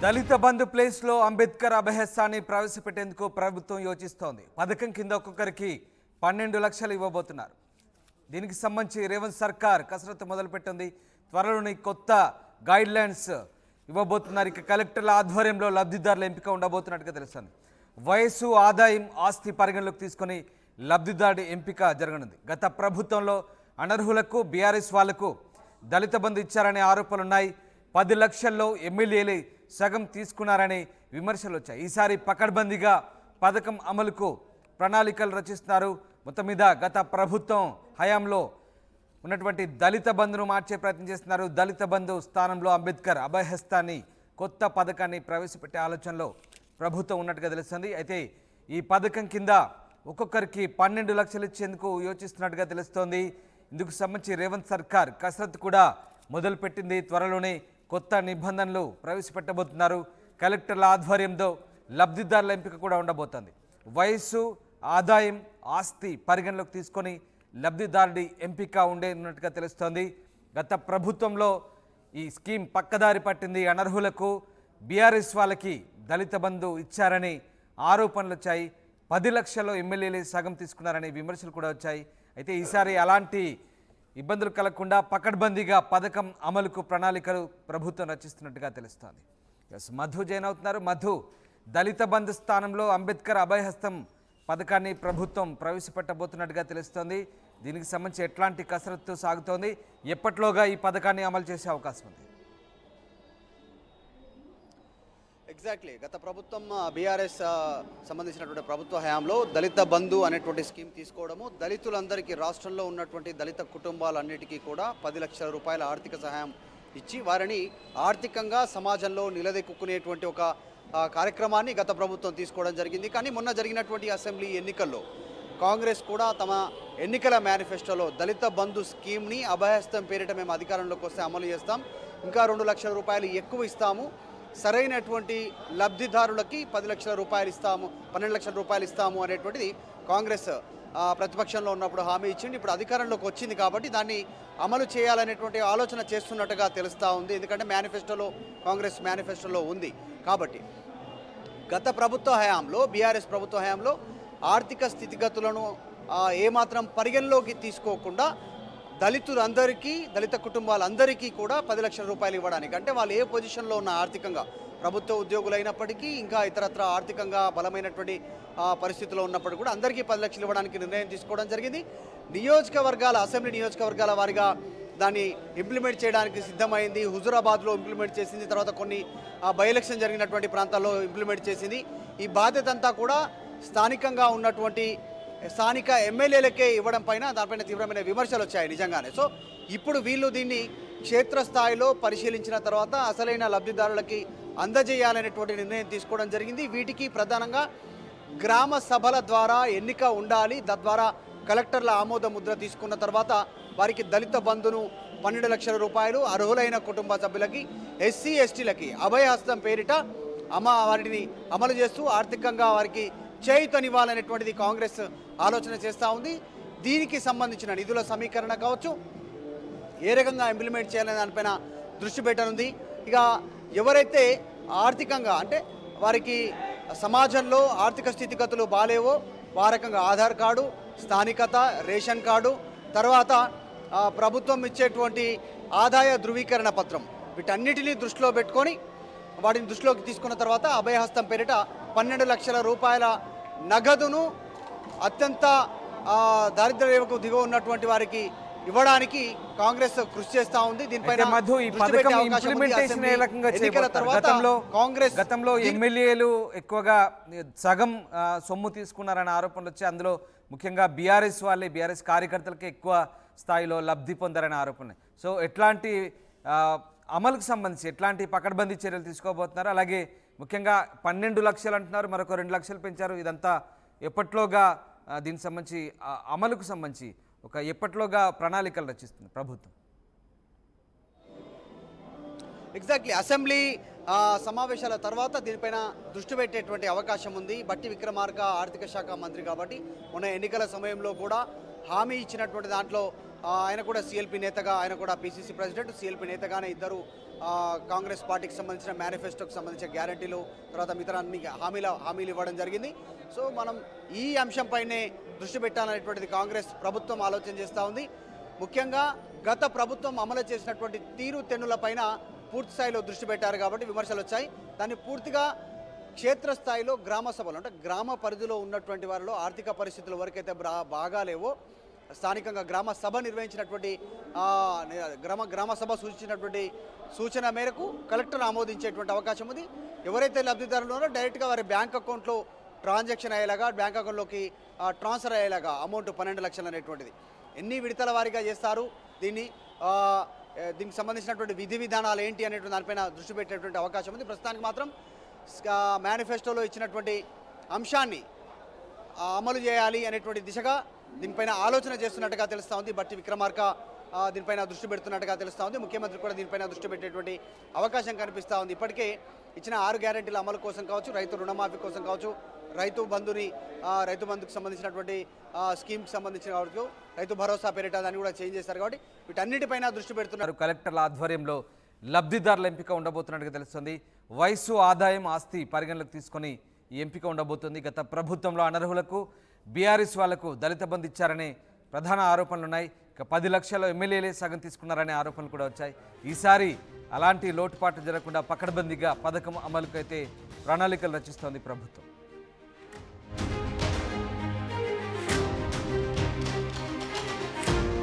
దళిత బంధు ప్లేస్లో అంబేద్కర్ అభయస్థాన్ని ప్రవేశపెట్టేందుకు ప్రభుత్వం యోచిస్తోంది. పథకం కింద ఒక్కొక్కరికి 12 లక్షలు ఇవ్వబోతున్నారు. దీనికి సంబంధించి రేవంత్ సర్కార్ కసరత్తు మొదలుపెట్టింది. త్వరలోని కొత్త గైడ్ లైన్స్ ఇవ్వబోతున్నారు. ఇక కలెక్టర్ల ఆధ్వర్యంలో లబ్ధిదారుల ఎంపిక ఉండబోతున్నట్టుగా తెలుస్తుంది. వయస్సు, ఆదాయం, ఆస్తి పరిగణలోకి తీసుకొని లబ్ధిదారుడి ఎంపిక జరగనుంది. గత ప్రభుత్వంలో అనర్హులకు, బీఆర్ఎస్ వాళ్లకు దళిత బంధు ఇచ్చారనే ఆరోపణలున్నాయి. 10 లక్షల్లో ఎమ్మెల్యేలు సగం తీసుకున్నారని విమర్శలు వచ్చాయి. ఈసారి పకడ్బందీగా పథకం అమలుకు ప్రణాళికలు రచిస్తున్నారు. మొత్తం మీద గత ప్రభుత్వం హయాంలో ఉన్నటువంటి దళిత బంధును మార్చే ప్రయత్నం చేస్తున్నారు. దళిత బంధు స్థానంలో అంబేద్కర్ అభయహస్తాన్ని కొత్త పథకాన్ని ప్రవేశపెట్టే ఆలోచనలో ప్రభుత్వం ఉన్నట్టుగా తెలుస్తుంది. అయితే ఈ పథకం కింద ఒక్కొక్కరికి 12 లక్షలు ఇచ్చేందుకు యోచిస్తున్నట్టుగా తెలుస్తోంది. ఇందుకు సంబంధించి రేవంత్ సర్కార్ కసరత్తు కూడా మొదలుపెట్టింది. త్వరలోనే కొత్త నిబంధనలు ప్రవేశపెట్టబోతున్నారు. కలెక్టర్ల ఆధ్వర్యంలో లబ్ధిదారుల ఎంపిక కూడా ఉండబోతోంది. వయస్సు, ఆదాయం, ఆస్తి పరిగణలోకి తీసుకొని లబ్ధిదారుడి ఎంపిక ఉండేన్నట్టుగా తెలుస్తోంది. గత ప్రభుత్వంలో ఈ స్కీమ్ పక్కదారి పట్టింది. అనర్హులకు, బీఆర్ఎస్ వాళ్ళకి దళిత బంధు ఇచ్చారని ఆరోపణలు వచ్చాయి. 10 లక్షల్లో ఎమ్మెల్యేలు సగం తీసుకున్నారని విమర్శలు కూడా వచ్చాయి. అయితే ఈసారి అలాంటి ఇబ్బందులు కలగకుండా పకడ్బందీగా పథకం అమలుకు ప్రణాళికలు ప్రభుత్వం రచిస్తున్నట్టుగా తెలుస్తోంది. మధు జైన్ అవుతున్నారు. మధు, దళిత బంధు స్థానంలో అంబేద్కర్ అభయహస్తం పథకాన్ని ప్రభుత్వం ప్రవేశపెట్టబోతున్నట్టుగా తెలుస్తోంది. దీనికి సంబంధించి ఎట్లాంటి కసరత్తు సాగుతోంది? ఎప్పట్లోగా ఈ పథకాన్ని అమలు చేసే అవకాశం ఉంది? ఎగ్జాక్ట్లీ గత ప్రభుత్వం బీఆర్ఎస్ సంబంధించినటువంటి ప్రభుత్వ హయాంలో దళిత బంధు అనేటువంటి స్కీమ్ తీసుకోవడము, దళితులందరికీ రాష్ట్రంలో ఉన్నటువంటి దళిత కుటుంబాలన్నిటికీ కూడా 10 లక్షల రూపాయల ఆర్థిక సహాయం ఇచ్చి వారిని ఆర్థికంగా సమాజంలో నిలదొక్కునేటువంటి ఒక కార్యక్రమాన్ని గత ప్రభుత్వం తీసుకోవడం జరిగింది. కానీ మొన్న జరిగినటువంటి అసెంబ్లీ ఎన్నికల్లో కాంగ్రెస్ కూడా తమ ఎన్నికల మేనిఫెస్టోలో దళిత బంధు స్కీమ్ని అభయహస్తం పేరిట మేము అధికారంలోకి వస్తే అమలు చేస్తాం, ఇంకా 2 లక్షల రూపాయలు ఎక్కువ ఇస్తాము, సరైనటువంటి లబ్ధిదారులకి 10 లక్షల రూపాయలు ఇస్తాము, 12 లక్షల రూపాయలు ఇస్తాము అనేటువంటిది కాంగ్రెస్ ప్రతిపక్షంలో ఉన్నప్పుడు హామీ ఇచ్చింది. ఇప్పుడు అధికారంలోకి వచ్చింది కాబట్టి దాన్ని అమలు చేయాలనేటువంటి ఆలోచన చేస్తున్నట్టుగా తెలుస్తూ ఉంది. ఎందుకంటే కాంగ్రెస్ మేనిఫెస్టోలో ఉంది కాబట్టి. గత ప్రభుత్వ హయాంలో, బీఆర్ఎస్ ప్రభుత్వ హయాంలో ఆర్థిక స్థితిగతులను ఏమాత్రం పరిగణలోకి తీసుకోకుండా దళితులందరికీ, దళిత కుటుంబాలందరికీ కూడా 10 లక్షల రూపాయలు ఇవ్వడానికి, అంటే వాళ్ళు ఏ పొజిషన్లో ఉన్న ఆర్థికంగా, ప్రభుత్వ ఉద్యోగులైనప్పటికీ ఇంకా ఇతరత్ర ఆర్థికంగా బలమైనటువంటి పరిస్థితుల్లో ఉన్నప్పటికీ కూడా అందరికీ 10 లక్షలు ఇవ్వడానికి నిర్ణయం తీసుకోవడం జరిగింది. అసెంబ్లీ నియోజకవర్గాల వారిగా దాన్ని ఇంప్లిమెంట్ చేయడానికి సిద్ధమైంది. హుజురాబాద్లో ఇంప్లిమెంట్ చేసింది, తర్వాత కొన్ని బై ఎలక్షన్ జరిగినటువంటి ప్రాంతాల్లో ఇంప్లిమెంట్ చేసింది. ఈ బాధ్యత అంతా కూడా స్థానికంగా ఉన్నటువంటి స్థానిక ఎమ్మెల్యేలకే ఇవ్వడం పైన దానిపైన తీవ్రమైన విమర్శలు వచ్చాయి నిజంగానే. సో ఇప్పుడు వీళ్ళు దీన్ని క్షేత్రస్థాయిలో పరిశీలించిన తర్వాత అసలైన లబ్ధిదారులకి అందజేయాలనేటువంటి నిర్ణయం తీసుకోవడం జరిగింది. వీటికి ప్రధానంగా గ్రామ సభల ద్వారా ఎన్నిక ఉండాలి. తద్వారా కలెక్టర్ల ఆమోద ముద్ర తీసుకున్న తర్వాత వారికి దళిత బంధును 12 లక్షల రూపాయలు అర్హులైన కుటుంబ సభ్యులకి, ఎస్సీ ఎస్టీలకి అభయహస్తం పేరిట వాటిని అమలు చేస్తూ ఆర్థికంగా వారికి చేయూతనివ్వాలనేటువంటిది కాంగ్రెస్ ఆలోచన చేస్తూ ఉంది. దీనికి సంబంధించిన నిధుల సమీకరణ కావచ్చు, ఏ రకంగా ఇంప్లిమెంట్ చేయాలనే దానిపైన దృష్టి పెట్టనుంది. ఇక ఎవరైతే ఆర్థికంగా, అంటే వారికి సమాజంలో ఆర్థిక స్థితిగతులు బాలేవో వారకంగా ఆధార్ కార్డు, స్థానికత, రేషన్ కార్డు, తర్వాత ప్రభుత్వం ఇచ్చేటువంటి ఆదాయ ధృవీకరణ పత్రం, వీటన్నిటినీ దృష్టిలో పెట్టుకొని వాటిని దృష్టిలోకి తీసుకున్న తర్వాత అభయహస్తం పేరిట 12 లక్షల రూపాయల నగదును అత్యంత దారిద్ర్య రేఖకు దిగువ ఉన్నటువంటి వారికి ఇవ్వడానికి కాంగ్రెస్ కృషి చేస్తా ఉంది. దీనిపైన గతంలో ఎమ్మెల్యేలు ఎక్కువగా సగం సొమ్ము తీసుకున్నారనే ఆరోపణలు వచ్చి, అందులో ముఖ్యంగా బీఆర్ఎస్ కార్యకర్తలకి ఎక్కువ స్థాయిలో లబ్ధి పొందారనే ఆరోపణలు. సో ఎట్లాంటి అమలుకు సంబంధించి ఎట్లాంటి పకడ్బందీ చర్యలు తీసుకోబోతున్నారు? అలాగే ముఖ్యంగా 12 లక్షలు అంటున్నారు, మరొక 2 లక్షలు పెంచారు. ఇదంతా ఎప్పట్లోగా దీనికి సంబంధించి అమలుకు సంబంధించి ఎప్పట్లోగా ప్రణాళికలు రచిస్తుంది ప్రభుత్వం? ఎగ్జాక్ట్లీ అసెంబ్లీ సమావేశాల తర్వాత దీనిపైన దృష్టి పెట్టేటువంటి అవకాశం ఉంది. బట్టి విక్రమార్క ఆర్థిక శాఖ మంత్రి కాబట్టి మొన్న ఎన్నికల సమయంలో కూడా హామీ ఇచ్చినటువంటి దాంట్లో ఆయన కూడా సిఎల్పి నేతగా, ఆయన కూడా పిసిసి ప్రెసిడెంట్, సిఎల్పి నేతగానే ఇద్దరు కాంగ్రెస్ పార్టీకి సంబంధించిన మేనిఫెస్టోకి సంబంధించిన గ్యారంటీలు, తర్వాత మిగతా అన్ని హామీలు ఇవ్వడం జరిగింది. సో మనం ఈ అంశంపైనే దృష్టి పెట్టాలనేటువంటిది కాంగ్రెస్ ప్రభుత్వం ఆలోచన చేస్తూ ఉంది. ముఖ్యంగా గత ప్రభుత్వం అమలు చేసినటువంటి తీరుతెన్నులపైన పూర్తి స్థాయిలో దృష్టి పెట్టారు కాబట్టి విమర్శలు వచ్చాయి. దాన్ని పూర్తిగా క్షేత్రస్థాయిలో గ్రామ సభలు, అంటే గ్రామ పరిధిలో ఉన్నటువంటి వారిలో ఆర్థిక పరిస్థితులు వరకైతే బాగాలేవో స్థానికంగా గ్రామ సభ నిర్వహించినటువంటి గ్రామ సభ సూచించినటువంటి సూచన మేరకు కలెక్టర్ ఆమోదించేటువంటి అవకాశం ఉంది. ఎవరైతే లబ్ధిదారులు ఉన్నారో డైరెక్ట్గా వారి బ్యాంక్ అకౌంట్లో ట్రాన్సాక్షన్ అయ్యేలాగా, బ్యాంక్ అకౌంట్లోకి ట్రాన్స్ఫర్ అయ్యేలాగా అమౌంట్ 12 లక్షలు అనేటువంటిది ఎన్ని విడతల వారీగా చేస్తారు, దీనికి సంబంధించినటువంటి విధి విధానాలు ఏంటి అనేటువంటి దానిపైన దృష్టి పెట్టేటువంటి అవకాశం ఉంది. ప్రస్తుతానికి మాత్రం మేనిఫెస్టోలో ఇచ్చినటువంటి అంశాన్ని అమలు చేయాలి అనేటువంటి దిశగా దీనిపైన ఆలోచన చేస్తున్నట్టుగా తెలుస్తూ ఉంది. బట్టి విక్రమార్క దీనిపైన దృష్టి పెడుతున్నట్టుగా తెలుస్తూ ఉంది. ముఖ్యమంత్రి కూడా దీనిపైన దృష్టి పెట్టేటువంటి అవకాశం కనిపిస్తూ ఉంది. ఇప్పటికే ఇచ్చిన 6 గ్యారెంటీల అమలు కోసం కావచ్చు, రైతు రుణమాఫీ కోసం కావచ్చు, రైతు బంధుకు సంబంధించినటువంటి స్కీమ్కి సంబంధించిన కావచ్చు, రైతు భరోసా పేరిట దాన్ని కూడా చేంజ్ చేశారు. కాబట్టి వీటన్నిటిపైన దృష్టి పెడుతున్నారు. కలెక్టర్ల ఆధ్వర్యంలో లబ్ధిదారుల ఎంపిక ఉండబోతున్నట్టుగా తెలుస్తుంది. వయసు, ఆదాయం, ఆస్తి పరిగణలోకి తీసుకొని ఈ ఎంపిక ఉండబోతుంది. గత ప్రభుత్వంలో అనర్హులకు, బీఆర్ఎస్ వాళ్లకు దళిత బంధు ఇచ్చారనే ప్రధాన ఆరోపణలు ఉన్నాయి. ఇక 10 లక్షల ఎమ్మెల్యేలే సగం తీసుకున్నారనే ఆరోపణలు కూడా వచ్చాయి. ఈసారి అలాంటి లోటుపాటు జరగకుండా పకడ్బందీగా పథకం అమలుకైతే ప్రణాళికలు రచిస్తోంది ప్రభుత్వం.